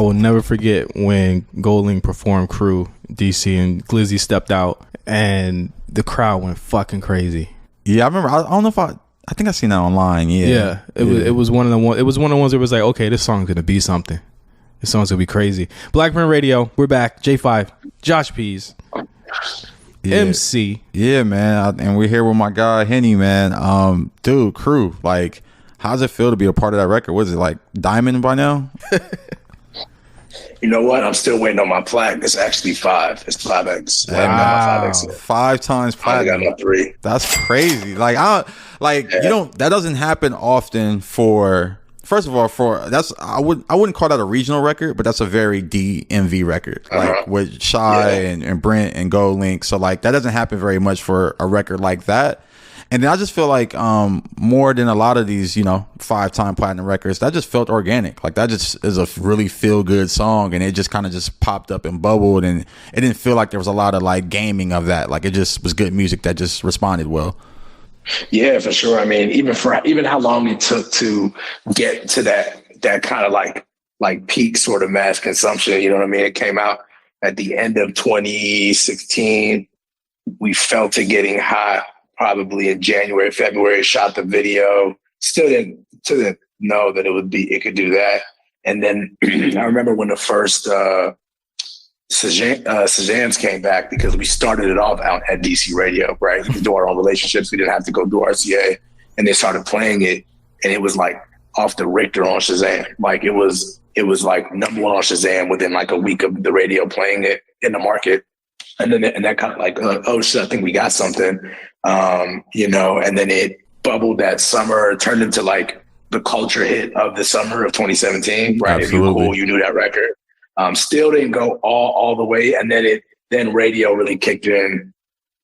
I will never forget when GoldLink performed Crew DC and Glizzy stepped out and the crowd went fucking crazy. Yeah, I remember. I don't know if I think I seen that online. Yeah. It was one of the ones. It was one of the ones that was like, okay, this song's gonna be something. This song's gonna be crazy. Blackprint Radio, we're back. J5, Josh Pease, MC. Yeah, man. And we're here with my guy Henny, man. Dude, Crew. Like, how does it feel to be a part of that record? What is it, like diamond by now? You know what? I'm still waiting on my plaque. It's actually 5. It's 5X. Wow. 5 times platinum. I got my 3. That's crazy. Like, that doesn't happen often for. First of all, I wouldn't call that a regional record, but that's a very DMV record, like with Shy and Brent and GoldLink's. So like that doesn't happen very much for a record like that. And then I just feel like more than a lot of these, 5-time platinum records, that just felt organic. Like that just is a really feel good song, and it just kind of just popped up and bubbled, and it didn't feel like there was a lot of like gaming of that. Like it just was good music that just responded well. Yeah, for sure. I mean, even how long it took to get to that kind of like peak sort of mass consumption. You know what I mean? It came out at the end of 2016. We felt it getting hot probably in January, February. Shot the video. Still didn't know that it could do that. And then I remember when the first Shazams came back, because we started it off out at DC Radio, right? We could do our own relationships. We didn't have to go do RCA. And they started playing it, and it was like off the Richter on Shazam. Like it was like number 1 on Shazam within like a week of the radio playing it in the market. And then that kind of like, oh shit, I think we got something, and then it bubbled that summer, turned into like the culture hit of the summer of 2017, right? Absolutely. If you're cool, you knew that record. Still didn't go all the way, and then radio really kicked in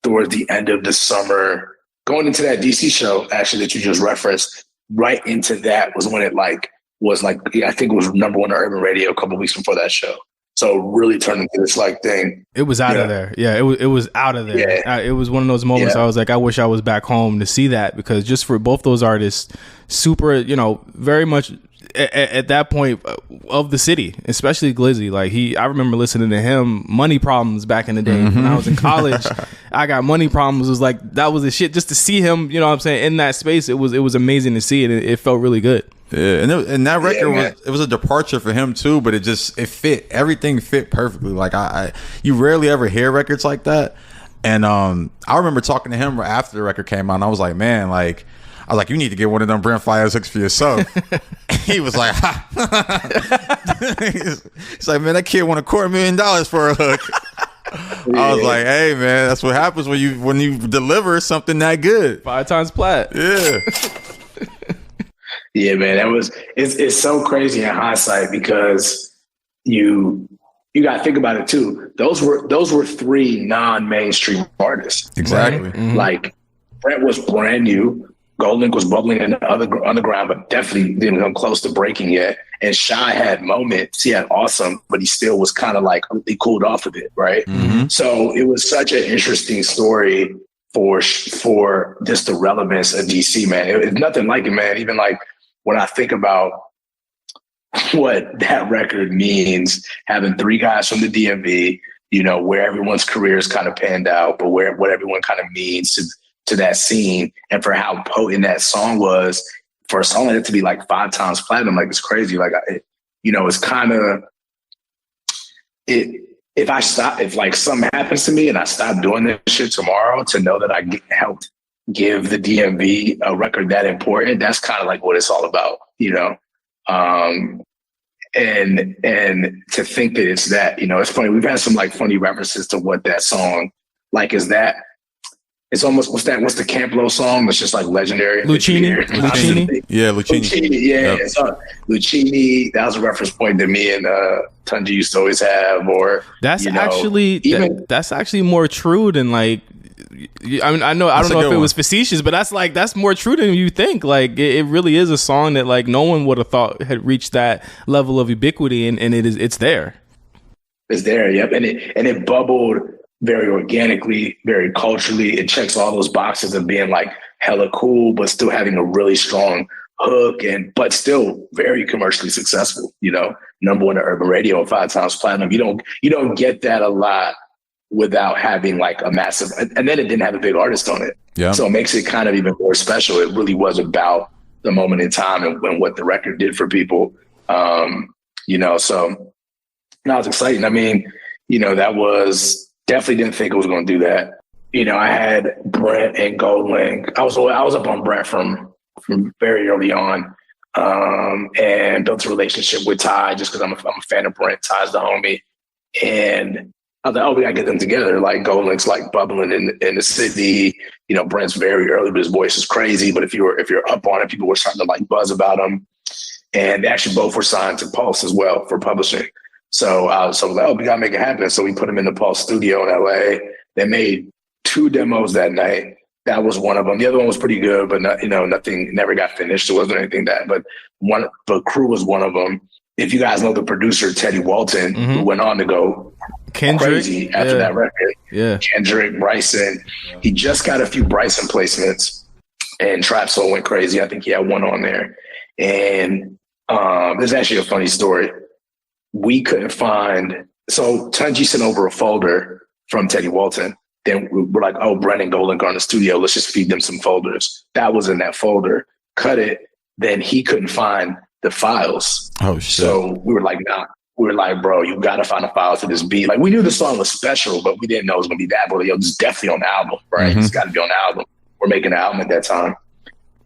towards the end of the summer. Going into that DC show, actually, that you just referenced, right into that was when it was I think it was number 1 on urban radio a couple of weeks before that show. So really turned into this like thing. It was out of there. Yeah, it was out of there. Yeah. It was one of those moments I was like, I wish I was back home to see that, because just for both those artists, super, very much at that point of the city, especially Glizzy. Like I remember listening to him, Money Problems back in the day. When I was in college, I got Money Problems. It was like, that was the shit. Just to see him, you know what I'm saying, in that space, it was amazing to see it. It felt really good. Yeah, and that record was a departure for him too, but it fit. Everything fit perfectly. Like you rarely ever hear records like that. And I remember talking to him after the record came out, and I was like, man, like I was like, you need to get one of them Brent Flyers hooks for yourself. He was like, he's like, man, that kid won $250,000 for a hook. I was like, hey man, that's what happens when you deliver something that good. 5 times plat. Yeah. Yeah, man, it's so crazy in hindsight, because you got to think about it too. Those were 3 non-mainstream artists. Exactly. Right? Mm-hmm. Like Brent was brand new. GoldLink was bubbling in the underground, but definitely didn't come close to breaking yet. And Shy had moments. He had Awesome, but he still was kind of like, he cooled off a bit, right? Mm-hmm. So it was such an interesting story for just the relevance of DC, man. It's nothing like it, man. Even like when I think about what that record means, having 3 guys from the DMV, where everyone's careers kind of panned out, but what everyone kind of means to that scene, and for how potent that song was, for a song like that to be like 5 times platinum, like it's crazy. Like, it's kind of if like something happens to me and I stop doing this shit tomorrow, to know that I helped give the DMV a record that important, that's kind of like what it's all about, and to think that it's that, it's funny. We've had some like funny references to what that song like is. That it's almost what's the Campbell song that's just like legendary. Lucchini. Yeah, Lucchini. Yeah. Yep. So Lucchini, that was a reference point that me and Tunji used to always have. Or that's that's actually more true than like. I mean, I don't know if it was facetious, but that's more true than you think. Like it really is a song that like no one would have thought had reached that level of ubiquity, and it's there. It's there, yep, and it bubbled very organically, very culturally. It checks all those boxes of being like hella cool, but still having a really strong hook, but still very commercially successful, you know, number one in urban radio and 5 times platinum. You don't get that a lot without having like a massive, and then it didn't have a big artist on it. Yeah. So it makes it kind of even more special. It really was about the moment in time and what the record did for people. You know, so that was exciting. I mean, you know, that was definitely didn't think it was going to do that. You know, I had Brent and GoldLink. I was up on Brent from very early on, and built a relationship with Ty just because I'm a fan of Brent. Ty's the homie, and I was like, oh, we gotta get them together. Like GoldLink's like bubbling in the city. You know, Brent's very early, but his voice is crazy. But if you're up on it, people were starting to like buzz about him. And they actually both were signed to Pulse as well for publishing. So I was like, oh, we gotta make it happen. So we put them in the Pulse studio in LA. They made 2 demos that night. That was one of them. The other one was pretty good, but nothing never got finished. It wasn't anything but Crew was one of them. If you guys know the producer Teddy Walton, who went on to go crazy after that record. Yeah, Kendrick, Bryson. He just got a few Bryson placements, and Trap Soul went crazy. I think he had one on there. And there's actually a funny story. We couldn't find. So Tunji sent over a folder from Teddy Walton. Then we're like, oh, Brent and GoldLink are in the studio. Let's just feed them some folders. That was in that folder. Cut it. Then he couldn't find the files. Oh, shit. So we were like, nah. We were like, bro, you got to find the files to this beat. Like, we knew the song was special, but we didn't know it was going to be that. But yo, it's definitely on the album, right? It's got to be on the album. We're making an album at that time.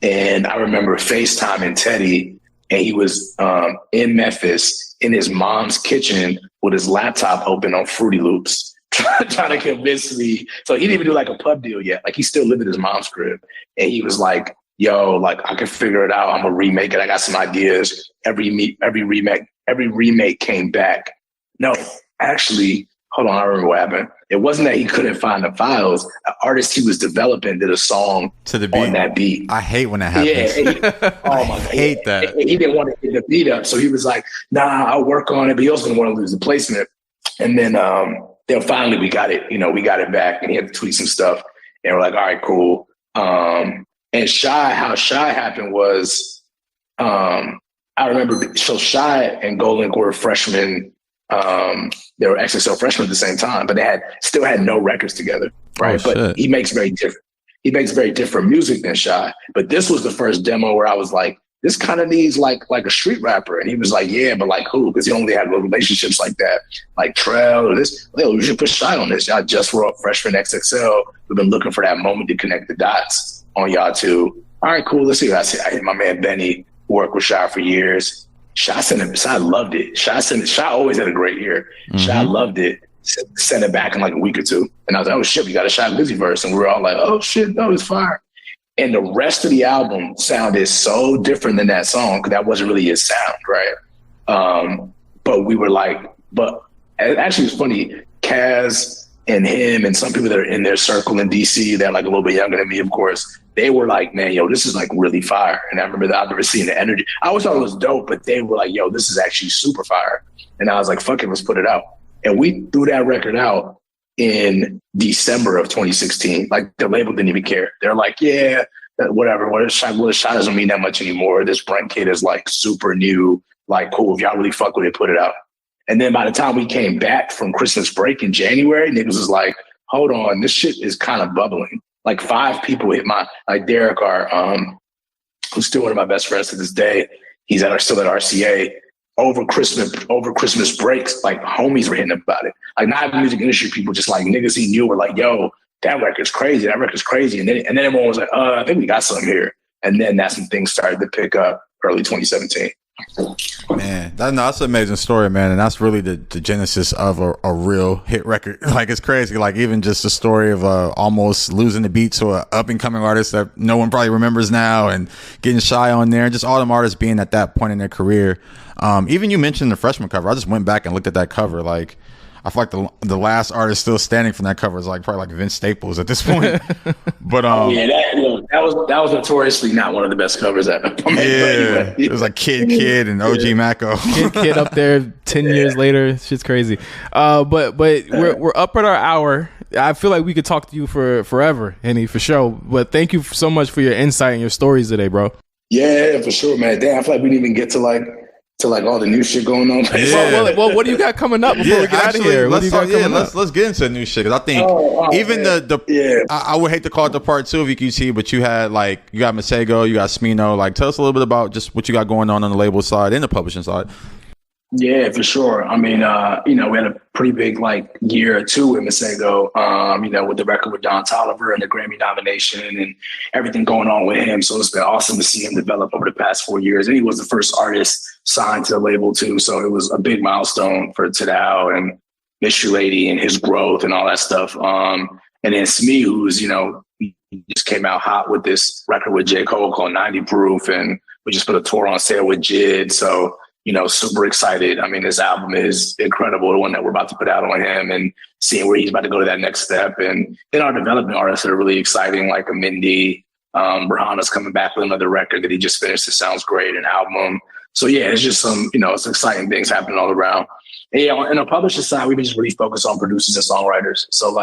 And I remember FaceTiming Teddy, and he was in Memphis in his mom's kitchen with his laptop open on Fruity Loops. Trying to convince me. So he didn't even do like a pub deal yet. Like he still lived at his mom's crib. And he was like, yo, like I can figure it out. I'm gonna remake it. I got some ideas. Every remake came back. No, actually, hold on, I remember what happened. It wasn't that he couldn't find the files. An artist he was developing did a song to the beat. On that beat. I hate when that happens. Yeah, oh my God. I hate that. He didn't want to get the beat up. So he was like, nah, I'll work on it, but he also didn't want to lose the placement. And then finally we got it, we got it back, and he had to tweak some stuff, and we're like, all right, cool. And how Shy happened was, I remember, so Shy and GoldLink were freshmen. They were XXL freshmen at the same time, but they still had no records together, right? Oh, but he makes very different music than Shy. But this was the first demo where I was like, this kind of needs like a street rapper. And he was like, yeah, but like who? Because he only had relationships like that, like Trell or this. Well, we should put Shy on this. Y'all just were up freshman XXL. We've been looking for that moment to connect the dots on y'all two. All right, cool. Let's see what I say. I hit my man Benny, who worked with Shy for years. Shy loved it. Shy always had a great year. Shy loved it. Sent it back in like a week or two. And I was like, oh shit, we got a Shy Lizzy verse. And we were all like, oh shit, no, it's fire. And the rest of the album sounded so different than that song, because that wasn't really his sound, right? But we were like, but actually it's funny, Kaz and him and some people that are in their circle in DC, they're like a little bit younger than me, of course, they were like, man, yo, this is like really fire. And I remember that I've never seen the energy. I always thought it was dope, but they were like, yo, this is actually super fire. And I was like, fuck it, let's put it out. And we threw that record out in December of 2016. Like the label didn't even care. They're like, yeah, whatever. What a shot doesn't mean that much anymore. This Brent kid is like super new. Like, cool. If y'all really fuck with it, put it out. And then by the time we came back from Christmas break in January, niggas was like, hold on, this shit is kind of bubbling. Like 5 people hit like Derek, who's still one of my best friends to this day. He's still at RCA. Over Christmas breaks, like homies were hitting about it. Like not even music industry people, just like niggas he knew were like, yo, that record's crazy. And then everyone was like, I think we got something here. And then that's when things started to pick up early 2017. Man, that's an amazing story, man. And that's really the genesis of a real hit record. Like it's crazy. Like even just the story of almost losing the beat to an up and coming artist that no one probably remembers now, and getting Shy on there, and just all them artists being at that point in their career. Even you mentioned the freshman cover. I just went back and looked at that cover. Like I feel like the last artist still standing from that cover is like probably like Vince Staples at this point. But that was notoriously not one of the best covers ever. Yeah, it was like Kid and OG Mako. Kid up there 10 years later. Shit's crazy. But we're up at our hour. I feel like we could talk to you for forever, Henny, for sure. But thank you so much for your insight and your stories today, bro. Yeah, for sure, man. Damn, I feel like we didn't even get to like all the new shit going on. Yeah. Well, what do you got coming up before we get out of here? Let's get into the new shit, because I think I would hate to call it the part 2 of EQT, but you got Masego, you got Smino. Like, tell us a little bit about just what you got going on the label side and the publishing side. Yeah, for sure. I mean, we had a pretty big year or two with Masego, with the record with Don Toliver and the Grammy nomination and everything going on with him. So it's been awesome to see him develop over the past 4 years. And he was the first artist signed to the label too. So it was a big milestone for Tadao and Mystery Lady and his growth and all that stuff. And then Smee, who's, just came out hot with this record with J. Cole called 90 Proof. And we just put a tour on sale with Jid. So super excited. I mean, this album is incredible, the one that we're about to put out on him, and seeing where he's about to go to that next step. And then our development artists that are really exciting, like Mindy. Burhana's coming back with another record that he just finished. It sounds great, an album. So yeah, it's just it's exciting things happening all around. And yeah, on the publisher side, we've been just really focused on producers and songwriters. So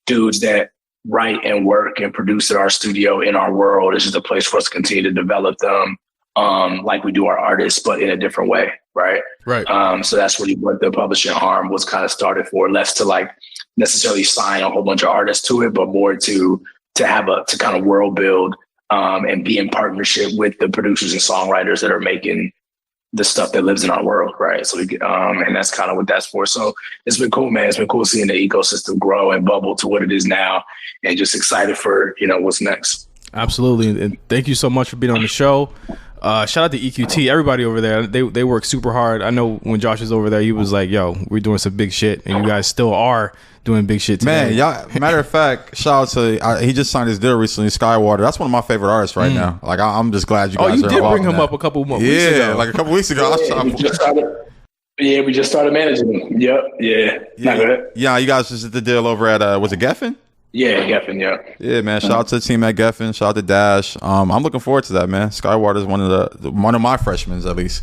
dudes that write and work and produce at our studio in our world. It's just a place for us to continue to develop them. Like we do our artists, but in a different way, right? Right. So that's really what the publishing arm was kind of started for, less to necessarily sign a whole bunch of artists to it, but more to kind of world build and be in partnership with the producers and songwriters that are making the stuff that lives in our world, right? So and that's kind of what that's for. So it's been cool, man. It's been cool seeing the ecosystem grow and bubble to what it is now, and just excited for what's next. Absolutely, and thank you so much for being on the show. Shout out to EQT, everybody over there. They work super hard. I know when Josh was over there, he was like, "Yo, we're doing some big shit," and you guys still are doing big shit today. Man, y'all. Matter of fact, shout out to he just signed his deal recently, Skywater. That's one of my favorite artists right now. I'm just glad you guys. Oh, you did bring him up a couple weeks ago. Like a couple weeks ago. We just started managing him. Yep. Yeah. You guys just did the deal over at was it Geffen? Yeah, Geffen, yeah. Yeah, man. Shout out to the team at Geffen. Shout out to Dash. I'm looking forward to that, man. Skywater is one of my freshmen, at least.